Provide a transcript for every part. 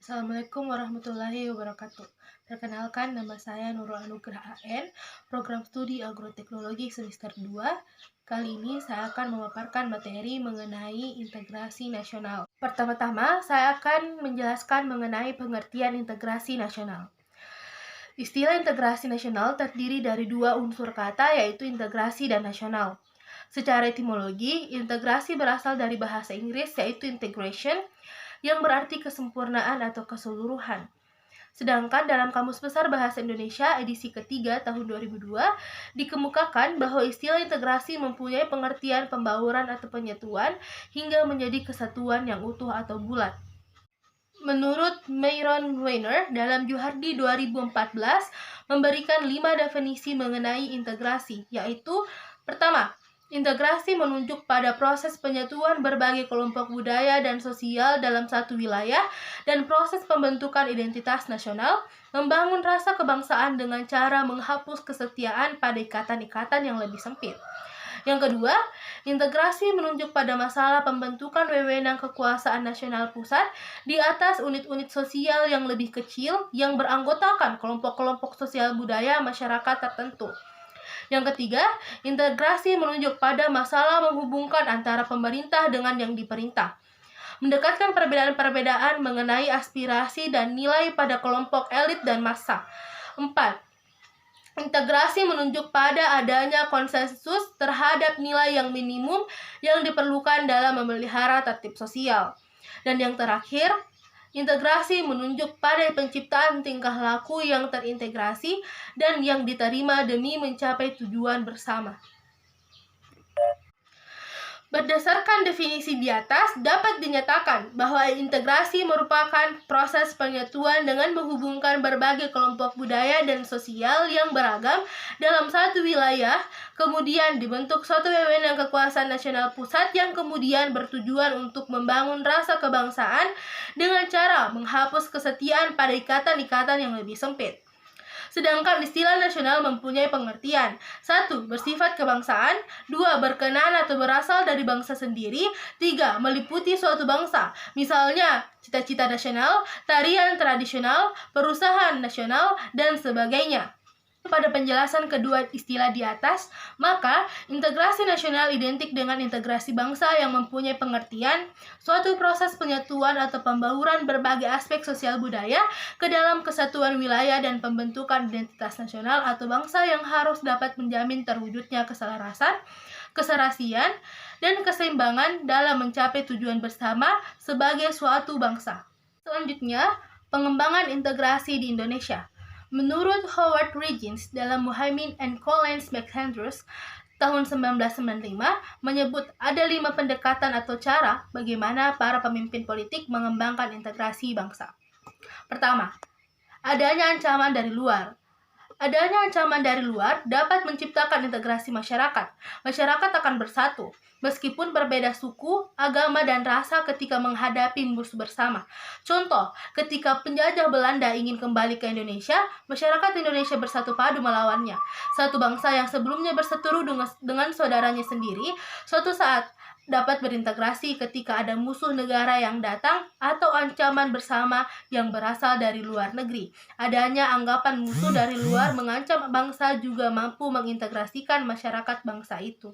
Assalamualaikum warahmatullahi wabarakatuh. Perkenalkan, nama saya Nurul Anugrah AN, program studi agroteknologi semester 2. Kali ini saya akan memaparkan materi mengenai integrasi nasional. Pertama-tama, saya akan menjelaskan mengenai pengertian integrasi nasional. Istilah integrasi nasional terdiri dari dua unsur kata, yaitu integrasi dan nasional. Secara etimologi, integrasi berasal dari bahasa Inggris, yaitu integration, yang berarti kesempurnaan atau keseluruhan. Sedangkan dalam Kamus Besar Bahasa Indonesia edisi ketiga tahun 2002 dikemukakan bahwa istilah integrasi mempunyai pengertian pembauran atau penyatuan hingga menjadi kesatuan yang utuh atau bulat. Menurut Myron Weiner dalam Juhardi 2014 memberikan 5 definisi mengenai integrasi, yaitu pertama, integrasi menunjuk pada proses penyatuan berbagai kelompok budaya dan sosial dalam satu wilayah dan proses pembentukan identitas nasional, membangun rasa kebangsaan dengan cara menghapus kesetiaan pada ikatan-ikatan yang lebih sempit. Yang kedua, integrasi menunjuk pada masalah pembentukan wewenang kekuasaan nasional pusat di atas unit-unit sosial yang lebih kecil yang beranggotakan kelompok-kelompok sosial budaya masyarakat tertentu. Yang ketiga, integrasi menunjuk pada masalah menghubungkan antara pemerintah dengan yang diperintah, mendekatkan perbedaan-perbedaan mengenai aspirasi dan nilai pada kelompok elit dan massa. 4. Integrasi menunjuk pada adanya konsensus terhadap nilai yang minimum yang diperlukan dalam memelihara tertib sosial. Dan yang terakhir, integrasi menunjuk pada penciptaan tingkah laku yang terintegrasi dan yang diterima demi mencapai tujuan bersama. Berdasarkan definisi di atas, dapat dinyatakan bahwa integrasi merupakan proses penyatuan dengan menghubungkan berbagai kelompok budaya dan sosial yang beragam dalam satu wilayah, kemudian dibentuk suatu wewenang kekuasaan nasional pusat yang kemudian bertujuan untuk membangun rasa kebangsaan dengan cara menghapus kesetiaan pada ikatan-ikatan yang lebih sempit. Sedangkan istilah nasional mempunyai pengertian 1. Bersifat kebangsaan 2. Berkenaan atau berasal dari bangsa sendiri 3. Meliputi suatu bangsa, misalnya cita-cita nasional, tarian tradisional, perusahaan nasional, dan sebagainya. Pada penjelasan kedua istilah di atas, maka integrasi nasional identik dengan integrasi bangsa yang mempunyai pengertian suatu proses penyatuan atau pembauran berbagai aspek sosial budaya ke dalam kesatuan wilayah dan pembentukan identitas nasional atau bangsa yang harus dapat menjamin terwujudnya keselarasan, keserasian, dan keseimbangan dalam mencapai tujuan bersama sebagai suatu bangsa. Selanjutnya, pengembangan integrasi di Indonesia. Menurut Howard Regins dalam Muhammad and Collins McAndrews tahun 1995 menyebut ada 5 pendekatan atau cara bagaimana para pemimpin politik mengembangkan integrasi bangsa. Pertama, adanya ancaman dari luar. Adanya ancaman dari luar dapat menciptakan integrasi masyarakat. Masyarakat akan bersatu, meskipun berbeda suku, agama, dan rasa ketika menghadapi musuh bersama. Contoh, ketika penjajah Belanda ingin kembali ke Indonesia, masyarakat Indonesia bersatu padu melawannya. Satu bangsa yang sebelumnya berseteru dengan saudaranya sendiri, suatu saat dapat berintegrasi ketika ada musuh negara yang datang atau ancaman bersama yang berasal dari luar negeri. Adanya anggapan musuh dari luar mengancam bangsa juga mampu mengintegrasikan masyarakat bangsa itu.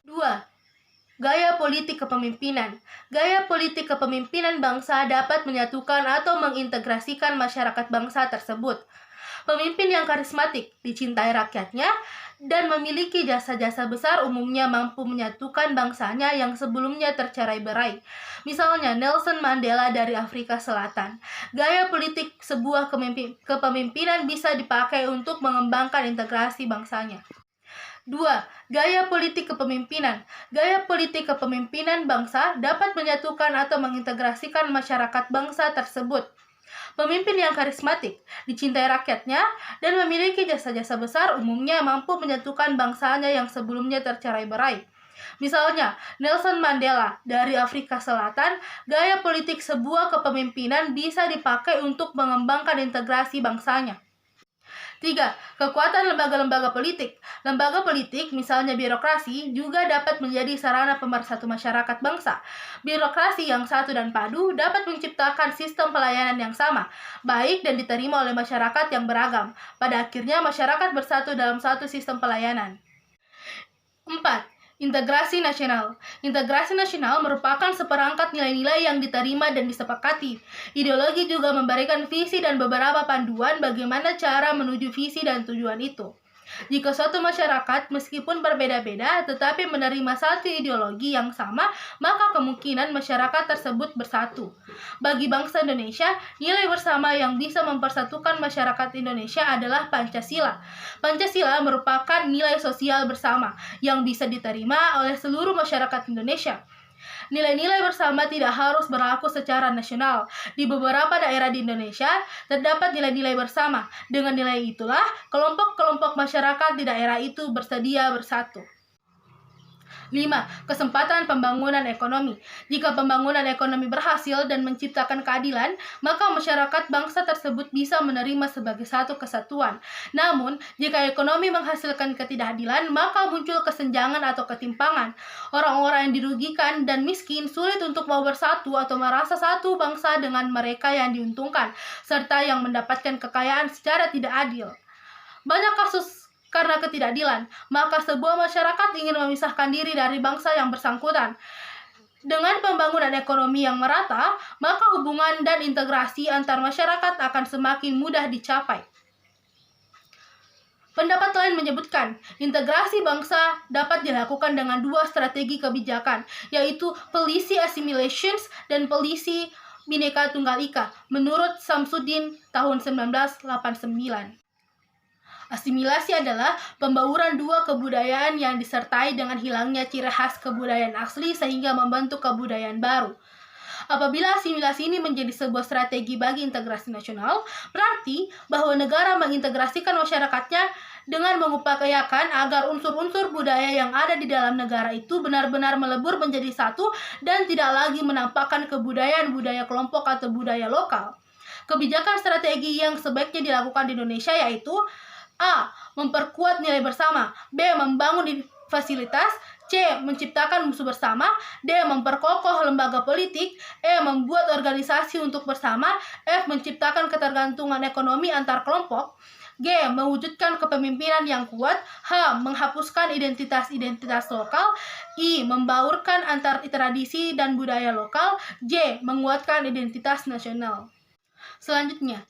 2. Gaya politik kepemimpinan. Gaya politik kepemimpinan bangsa dapat menyatukan atau mengintegrasikan masyarakat bangsa tersebut. Pemimpin yang karismatik, dicintai rakyatnya, dan memiliki jasa-jasa besar umumnya mampu menyatukan bangsanya yang sebelumnya tercerai-berai. Misalnya Nelson Mandela dari Afrika Selatan. Gaya politik sebuah kepemimpinan bisa dipakai untuk mengembangkan integrasi bangsanya. 2. Gaya politik kepemimpinan. Gaya politik kepemimpinan bangsa dapat menyatukan atau mengintegrasikan masyarakat bangsa tersebut. Pemimpin yang karismatik, dicintai rakyatnya, dan memiliki jasa-jasa besar umumnya mampu menyatukan bangsanya yang sebelumnya tercerai-berai. Misalnya, Nelson Mandela dari Afrika Selatan, gaya politik sebuah kepemimpinan bisa dipakai untuk mengembangkan integrasi bangsanya. 3. Kekuatan lembaga-lembaga politik. Lembaga politik, misalnya birokrasi, juga dapat menjadi sarana pemersatu masyarakat bangsa. Birokrasi yang satu dan padu dapat menciptakan sistem pelayanan yang sama, baik dan diterima oleh masyarakat yang beragam. Pada akhirnya, masyarakat bersatu dalam satu sistem pelayanan. 4. Integrasi nasional. Integrasi nasional merupakan seperangkat nilai-nilai yang diterima dan disepakati. Ideologi juga memberikan visi dan beberapa panduan bagaimana cara menuju visi dan tujuan itu. Jika suatu masyarakat meskipun berbeda-beda tetapi menerima satu ideologi yang sama, maka kemungkinan masyarakat tersebut bersatu. Bagi bangsa Indonesia, nilai bersama yang bisa mempersatukan masyarakat Indonesia adalah Pancasila. Pancasila merupakan nilai sosial bersama yang bisa diterima oleh seluruh masyarakat Indonesia. Nilai-nilai bersama tidak harus berlaku secara nasional. Di beberapa daerah di Indonesia, terdapat nilai-nilai bersama. Dengan nilai itulah, kelompok-kelompok masyarakat di daerah itu bersedia bersatu. 5. Kesempatan pembangunan ekonomi. Jika pembangunan ekonomi berhasil dan menciptakan keadilan, maka masyarakat bangsa tersebut bisa menerima sebagai satu kesatuan. Namun, jika ekonomi menghasilkan ketidakadilan, maka muncul kesenjangan atau ketimpangan. Orang-orang yang dirugikan dan miskin sulit untuk mau bersatu atau merasa satu bangsa dengan mereka yang diuntungkan, serta yang mendapatkan kekayaan secara tidak adil. Banyak kasus karena ketidakadilan, maka sebuah masyarakat ingin memisahkan diri dari bangsa yang bersangkutan. Dengan pembangunan ekonomi yang merata, maka hubungan dan integrasi antar masyarakat akan semakin mudah dicapai. Pendapat lain menyebutkan, integrasi bangsa dapat dilakukan dengan dua strategi kebijakan, yaitu policy assimilations dan policy Bhinneka Tunggal Ika, menurut Samsudin tahun 1989. Asimilasi adalah pembauran dua kebudayaan yang disertai dengan hilangnya ciri khas kebudayaan asli sehingga membentuk kebudayaan baru. Apabila asimilasi ini menjadi sebuah strategi bagi integrasi nasional, berarti bahwa negara mengintegrasikan masyarakatnya dengan mengupayakan agar unsur-unsur budaya yang ada di dalam negara itu benar-benar melebur menjadi satu dan tidak lagi menampakkan kebudayaan budaya kelompok atau budaya lokal. Kebijakan strategi yang sebaiknya dilakukan di Indonesia yaitu A. Memperkuat nilai bersama. B. Membangun fasilitas. C. Menciptakan musuh bersama. D. Memperkokoh lembaga politik. E. Membuat organisasi untuk bersama. F. Menciptakan ketergantungan ekonomi antar kelompok. G. Mewujudkan kepemimpinan yang kuat. H. Menghapuskan identitas-identitas lokal. I. Membaurkan antar tradisi dan budaya lokal. J. Menguatkan identitas nasional. Selanjutnya,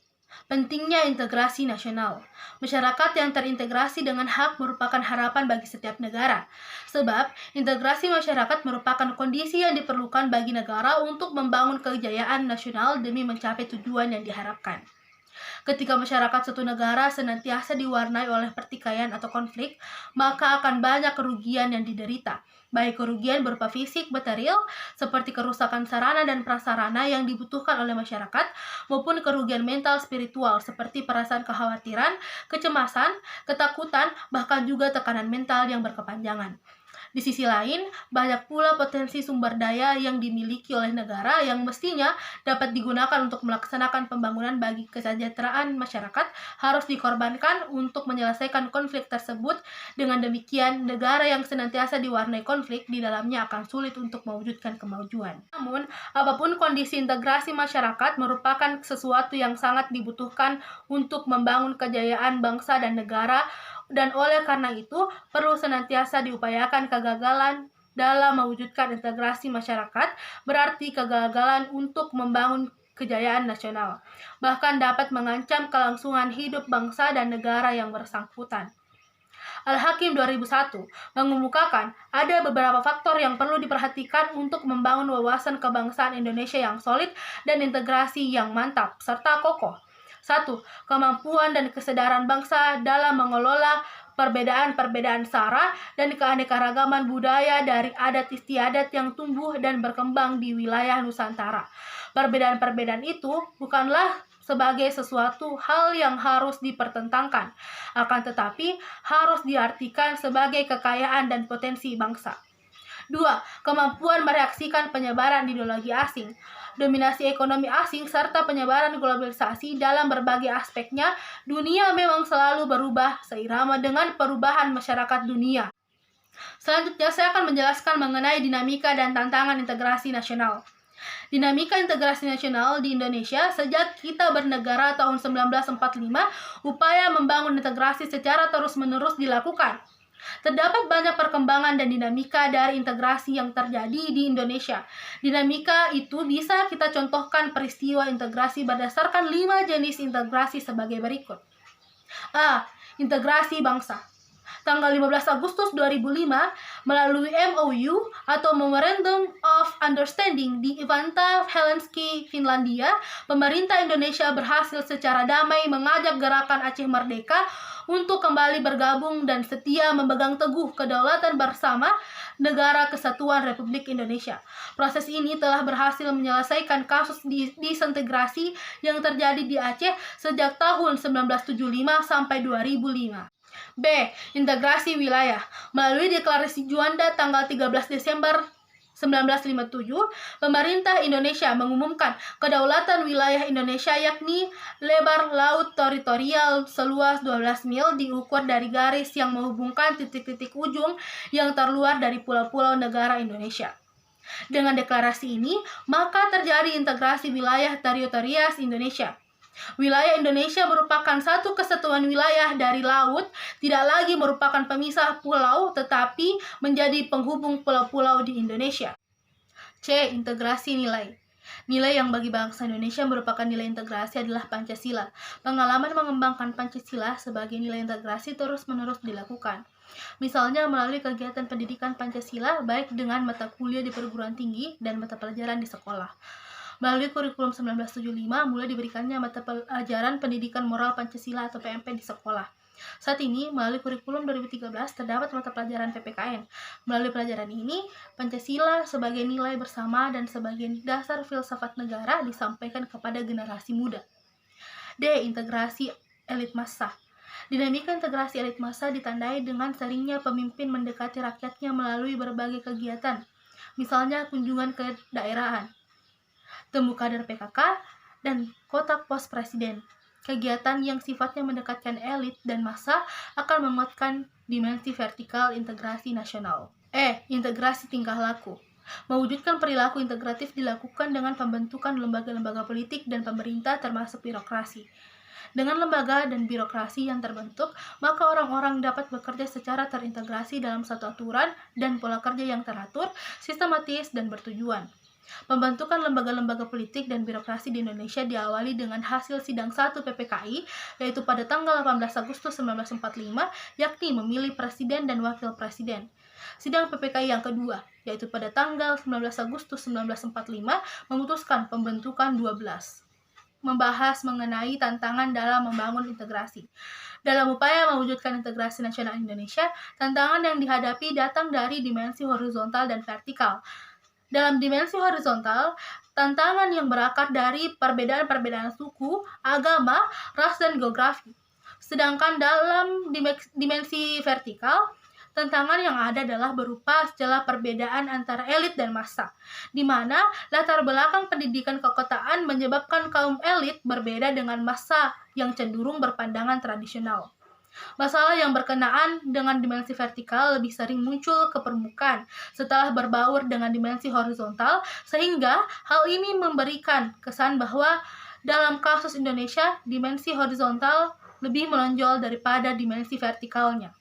pentingnya integrasi nasional. Masyarakat yang terintegrasi dengan hak merupakan harapan bagi setiap negara. Sebab, integrasi masyarakat merupakan kondisi yang diperlukan bagi negara untuk membangun kejayaan nasional demi mencapai tujuan yang diharapkan. Ketika masyarakat suatu negara senantiasa diwarnai oleh pertikaian atau konflik, maka akan banyak kerugian yang diderita. Baik kerugian berupa fisik, material, seperti kerusakan sarana dan prasarana yang dibutuhkan oleh masyarakat, maupun kerugian mental spiritual, seperti perasaan kekhawatiran, kecemasan, ketakutan, bahkan juga tekanan mental yang berkepanjangan. Di sisi lain, banyak pula potensi sumber daya yang dimiliki oleh negara yang mestinya dapat digunakan untuk melaksanakan pembangunan bagi kesejahteraan masyarakat harus dikorbankan untuk menyelesaikan konflik tersebut. Dengan demikian, negara yang senantiasa diwarnai konflik di dalamnya akan sulit untuk mewujudkan kemajuan. Namun, apapun kondisi integrasi masyarakat merupakan sesuatu yang sangat dibutuhkan untuk membangun kejayaan bangsa dan negara. Dan oleh karena itu, perlu senantiasa diupayakan kegagalan dalam mewujudkan integrasi masyarakat, berarti kegagalan untuk membangun kejayaan nasional, bahkan dapat mengancam kelangsungan hidup bangsa dan negara yang bersangkutan. Al-Hakim 2001 mengemukakan ada beberapa faktor yang perlu diperhatikan untuk membangun wawasan kebangsaan Indonesia yang solid dan integrasi yang mantap, serta kokoh. 1. Kemampuan dan kesadaran bangsa dalam mengelola perbedaan-perbedaan sara dan keanekaragaman budaya dari adat istiadat yang tumbuh dan berkembang di wilayah Nusantara. Perbedaan-perbedaan itu bukanlah sebagai sesuatu hal yang harus dipertentangkan, akan tetapi harus diartikan sebagai kekayaan dan potensi bangsa. 2. Kemampuan mereaksikan penyebaran ideologi asing. dominasi ekonomi asing, serta penyebaran globalisasi dalam berbagai aspeknya, dunia memang selalu berubah seirama dengan perubahan masyarakat dunia. Selanjutnya, saya akan menjelaskan mengenai dinamika dan tantangan integrasi nasional. Dinamika integrasi nasional di Indonesia sejak kita bernegara tahun 1945, upaya membangun integrasi secara terus-menerus dilakukan. Terdapat banyak perkembangan dan dinamika dari integrasi yang terjadi di Indonesia. Dinamika itu bisa kita contohkan peristiwa integrasi berdasarkan 5 jenis integrasi sebagai berikut. A. Integrasi bangsa. Tanggal 15 Agustus 2005, melalui MOU atau Memorandum of Understanding di Vantaa, Helsinki, Finlandia, pemerintah Indonesia berhasil secara damai mengajak gerakan Aceh Merdeka untuk kembali bergabung dan setia memegang teguh kedaulatan bersama Negara Kesatuan Republik Indonesia. Proses ini telah berhasil menyelesaikan kasus disintegrasi yang terjadi di Aceh sejak tahun 1975 sampai 2005. B. Integrasi wilayah. Melalui Deklarasi Juanda tanggal 13 Desember 1957, pemerintah Indonesia mengumumkan kedaulatan wilayah Indonesia, yakni lebar laut teritorial seluas 12 mil diukur dari garis yang menghubungkan titik-titik ujung yang terluar dari pulau-pulau negara Indonesia. Dengan deklarasi ini, maka terjadi integrasi wilayah teritorial Indonesia. Wilayah Indonesia merupakan satu kesatuan wilayah dari laut, tidak lagi merupakan pemisah pulau, tetapi menjadi penghubung pulau-pulau di Indonesia. C. Integrasi nilai. Nilai yang bagi bangsa Indonesia merupakan nilai integrasi adalah Pancasila. Pengalaman mengembangkan Pancasila sebagai nilai integrasi terus-menerus dilakukan. Misalnya melalui kegiatan pendidikan Pancasila, baik dengan mata kuliah di perguruan tinggi dan mata pelajaran di sekolah. Melalui kurikulum 1975, mulai diberikannya mata pelajaran pendidikan moral Pancasila atau PMP di sekolah. Saat ini, melalui kurikulum 2013, terdapat mata pelajaran PPKN. Melalui pelajaran ini, Pancasila sebagai nilai bersama dan sebagai dasar filsafat negara disampaikan kepada generasi muda. D. Integrasi elit massa. Dinamika integrasi elit massa ditandai dengan seringnya pemimpin mendekati rakyatnya melalui berbagai kegiatan, misalnya kunjungan ke daerahan, temu kader PKK, dan kotak pos presiden. Kegiatan yang sifatnya mendekatkan elit dan massa akan menguatkan dimensi vertikal integrasi nasional. E. Integrasi tingkah laku. Mewujudkan perilaku integratif dilakukan dengan pembentukan lembaga-lembaga politik dan pemerintah termasuk birokrasi. Dengan lembaga dan birokrasi yang terbentuk, maka orang-orang dapat bekerja secara terintegrasi dalam satu aturan dan pola kerja yang teratur, sistematis, dan bertujuan. Pembentukan lembaga-lembaga politik dan birokrasi di Indonesia diawali dengan hasil sidang 1 PPKI, yaitu pada tanggal 18 Agustus 1945, yakni memilih presiden dan wakil presiden. Sidang PPKI yang kedua, yaitu pada tanggal 19 Agustus 1945, memutuskan pembentukan 12. Membahas mengenai tantangan dalam membangun integrasi. Dalam upaya mewujudkan integrasi nasional Indonesia, tantangan yang dihadapi datang dari dimensi horizontal dan vertikal. Dalam dimensi horizontal, tantangan yang berakar dari perbedaan-perbedaan suku, agama, ras, dan geografi. Sedangkan dalam dimensi vertikal, tantangan yang ada adalah berupa segala perbedaan antara elit dan massa, di mana latar belakang pendidikan kekotaan menyebabkan kaum elit berbeda dengan massa yang cenderung berpandangan tradisional. Masalah yang berkenaan dengan dimensi vertikal lebih sering muncul ke permukaan setelah berbaur dengan dimensi horizontal, sehingga hal ini memberikan kesan bahwa dalam kasus Indonesia, dimensi horizontal lebih menonjol daripada dimensi vertikalnya.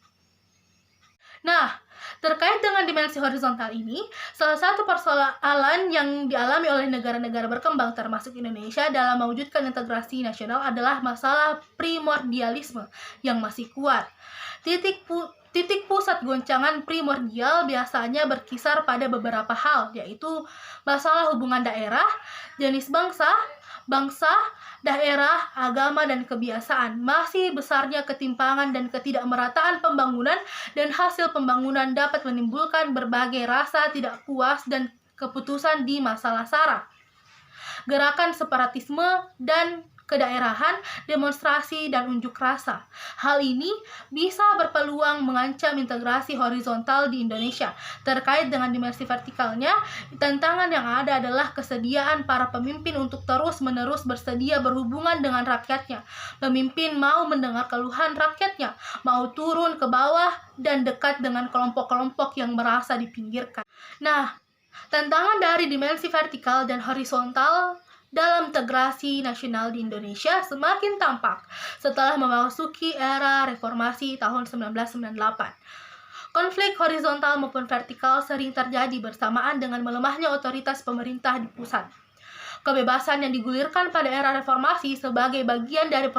Nah, terkait dengan dimensi horizontal ini, salah satu persoalan yang dialami oleh negara-negara berkembang termasuk Indonesia dalam mewujudkan integrasi nasional adalah masalah primordialisme yang masih kuat. Titik pusat goncangan primordial biasanya berkisar pada beberapa hal, yaitu masalah hubungan daerah, jenis bangsa, daerah, agama, dan kebiasaan. Masih besarnya ketimpangan dan ketidakmerataan pembangunan dan hasil pembangunan dapat menimbulkan berbagai rasa tidak puas dan keputusan di masalah SARA. Gerakan separatisme dan kedaerahan, demonstrasi, dan unjuk rasa. Hal ini bisa berpeluang mengancam integrasi horizontal di Indonesia. Terkait dengan dimensi vertikalnya, tantangan yang ada adalah kesediaan para pemimpin untuk terus-menerus bersedia berhubungan dengan rakyatnya. Pemimpin mau mendengar keluhan rakyatnya, mau turun ke bawah dan dekat dengan kelompok-kelompok yang merasa dipinggirkan. Nah, tantangan dari dimensi vertikal dan horizontal dalam integrasi nasional di Indonesia semakin tampak setelah memasuki era reformasi tahun 1998. Konflik horizontal maupun vertikal sering terjadi bersamaan dengan melemahnya otoritas pemerintah di pusat. Kebebasan yang digulirkan pada era reformasi sebagai bagian dari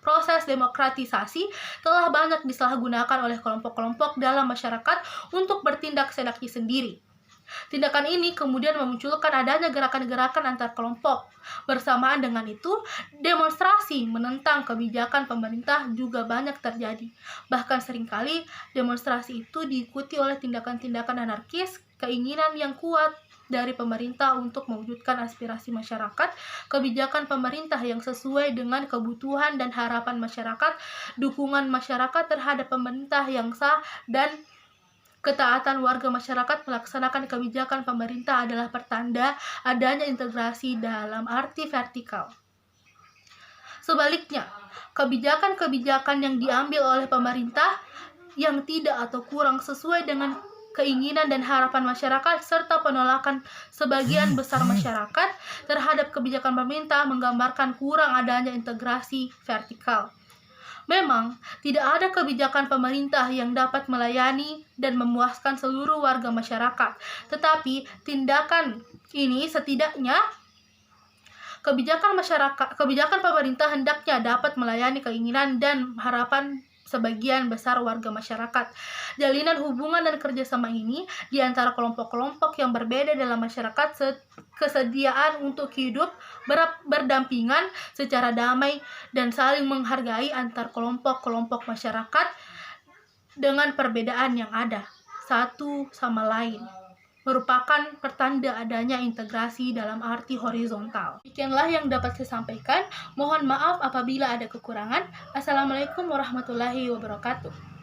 proses demokratisasi telah banyak disalahgunakan oleh kelompok-kelompok dalam masyarakat untuk bertindak seenaknya sendiri. Tindakan ini kemudian memunculkan adanya gerakan-gerakan antar kelompok. Bersamaan dengan itu, demonstrasi menentang kebijakan pemerintah juga banyak terjadi. Bahkan seringkali demonstrasi itu diikuti oleh tindakan-tindakan anarkis, keinginan yang kuat dari pemerintah untuk mewujudkan aspirasi masyarakat, kebijakan pemerintah yang sesuai dengan kebutuhan dan harapan masyarakat, dukungan masyarakat terhadap pemerintah yang sah, dan ketaatan warga masyarakat melaksanakan kebijakan pemerintah adalah pertanda adanya integrasi dalam arti vertikal. Sebaliknya, kebijakan-kebijakan yang diambil oleh pemerintah yang tidak atau kurang sesuai dengan keinginan dan harapan masyarakat serta penolakan sebagian besar masyarakat terhadap kebijakan pemerintah menggambarkan kurang adanya integrasi vertikal. Memang, tidak ada kebijakan pemerintah yang dapat melayani dan memuaskan seluruh warga masyarakat. Tetapi, tindakan ini setidaknya kebijakan pemerintah hendaknya dapat melayani keinginan dan harapan sebagian besar warga masyarakat. Jalinan hubungan dan kerjasama ini di antara kelompok-kelompok yang berbeda dalam masyarakat, kesediaan untuk hidup berdampingan secara damai dan saling menghargai antar kelompok-kelompok masyarakat dengan perbedaan yang ada satu sama lain merupakan pertanda adanya integrasi dalam arti horizontal. Demikianlah yang dapat saya sampaikan. Mohon maaf apabila ada kekurangan. Assalamualaikum warahmatullahi wabarakatuh.